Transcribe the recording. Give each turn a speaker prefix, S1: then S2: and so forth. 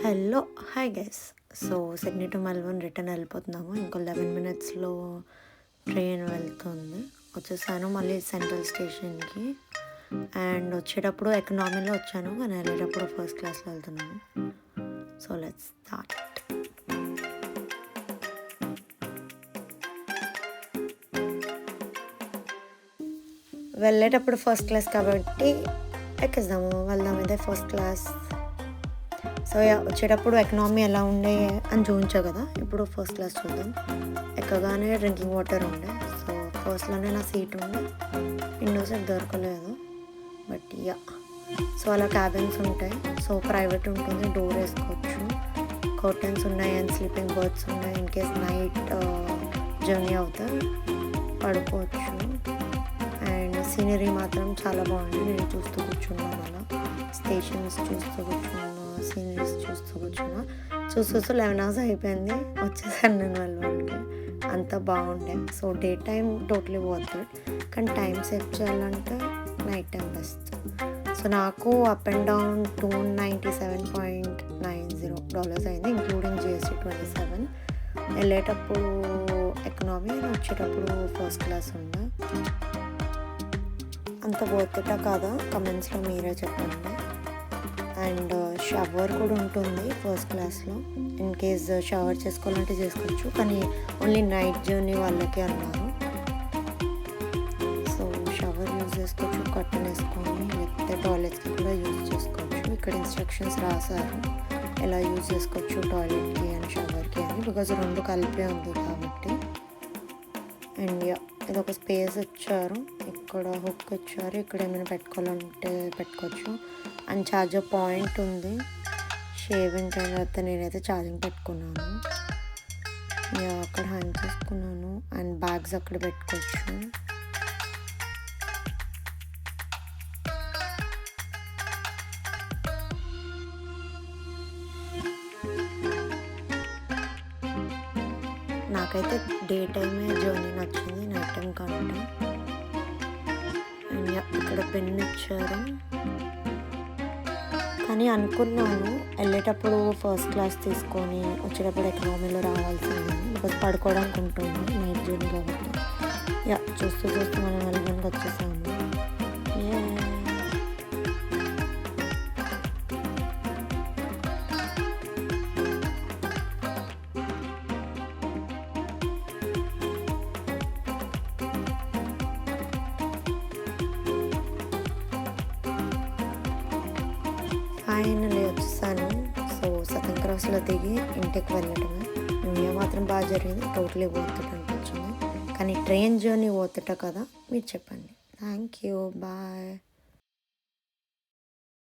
S1: Hello hi guys. So Sydney to Melbourne return వెళ్ళిపోతున్నాము. ఇంకో 11 మినిట్స్లో ట్రైన్ వెళ్తుంది. వచ్చేసాను మళ్ళీ సెంట్రల్ స్టేషన్కి. అండ్ వచ్చేటప్పుడు ఎకనామీలో వచ్చాను, కానీ వెళ్ళేటప్పుడు ఫస్ట్ క్లాస్లో వెళ్తున్నాను. So let's start. వెళ్ళేటప్పుడు ఫస్ట్ క్లాస్ కాబట్టి ఎక్కేద్దాము, వెళ్దాం. ఇదే ఫస్ట్ క్లాస్. సో వచ్చేటప్పుడు ఎకనామీ ఎలా ఉండే అని చూపించా కదా, ఇప్పుడు ఫస్ట్ క్లాస్ చూద్దాం. ఎక్కగానే డ్రింకింగ్ వాటర్ ఉండే. సో ఫస్ట్లోనే నా సీట్ ఉండే, విండో సీట్ దొరకలేదు. బట్ సో అలా క్యాబిన్స్ ఉంటాయి. సో ప్రైవేట్ ఉంటుంది, డోర్ వేసుకోవచ్చు, కర్టన్స్ ఉన్నాయి అండ్ స్లీపింగ్ బర్డ్స్ ఉన్నాయి. ఇన్ కేస్ నైట్ జర్నీ అవుతాయి, పడుకోవచ్చు. అండ్ సీనరీ మాత్రం చాలా బాగుంది. నేను చూస్తూ కూర్చున్నాను, అలా స్టేషన్స్ చూస్తూ కూర్చున్నాను, సీనరీస్ చూస్తూ 11 hours అయిపోయింది. వచ్చేసాను నేను మెల్బోర్న్కి. అంత బాగుండే. So day time totally worth it, కానీ టైం సేవ్ చేయాలంటే నైట్ టైం బెస్ట్. సో నాకు అప్ అండ్ డౌన్ $297.90 అయింది, ఇంక్లూడింగ్ GST 27. వెళ్ళేటప్పుడు ఎకనామీ, వచ్చేటప్పుడు ఫస్ట్ క్లాస్ ఉండే. అంత వర్త్ ఇటా కాదా, కమెంట్స్లో మీరే చెప్పండి. అండ్ షవర్ కూడా ఉంటుంది ఫస్ట్ క్లాస్లో. ఇన్ కేస్ షవర్ చేసుకోవాలంటే చేసుకోవచ్చు, కానీ ఓన్లీ నైట్ జర్నీ వాళ్ళకే అన్నారు. సో షవర్ యూజ్ చేసుకోవచ్చు, కర్టన్ వేసుకొని, లేకపోతే టాయిలెట్స్కి కూడా యూజ్ చేసుకోవచ్చు. ఇక్కడ ఇన్స్ట్రక్షన్స్ రాశారు ఎలా యూజ్ చేసుకోవచ్చు టాయిలెట్కి అండ్ షవర్కి అని, బికాజ్ రెండు కలిపే ఉంది కాబట్టి. అండ్ ఇది ఒక స్పేస్ ఇచ్చారు, ఇక్కడ హుక్ ఇచ్చారు, ఇక్కడ ఏమైనా పెట్టుకోవాలంటే పెట్టుకోవచ్చు. అండ్ ఛార్జర్ పాయింట్ ఉంది. షేవింగ్ తర్వాత నేనైతే ఛార్జింగ్ పెట్టుకున్నాను, అక్కడ హ్యాంగ్ చేసుకున్నాను. అండ్ బ్యాగ్స్ అక్కడ పెట్టుకోవచ్చు. నాకైతే డే టైమే జర్నీ నచ్చింది, నైట్ టైం కంటే. అండ్ ఇక్కడ పెన్ ఇచ్చారు, కానీ అనుకున్నాను వెళ్ళేటప్పుడు ఫస్ట్ క్లాస్ తీసుకొని వచ్చేటప్పుడు ఎకనామీలో రావాల్సింది, బికాజ్ పడుకోవడానికి ఉంటుంది నైట్ జర్నీ కాబట్టి. చూస్తూ మనం మెల్బోర్న్కి వచ్చేసాము. ఫైనల్లీ వచ్చేసాను. సో సెకండ్ క్రాస్లో దిగి ఇంటికి వెళ్ళటమే. న్యూ మాత్రం బాగా జరిగింది, టోటలీ వర్త్ ఇట్ అనిపించింది. కానీ ట్రైన్ జర్నీ వర్త్ ఇట్ కదా, మీరు చెప్పండి. Thank you, bye.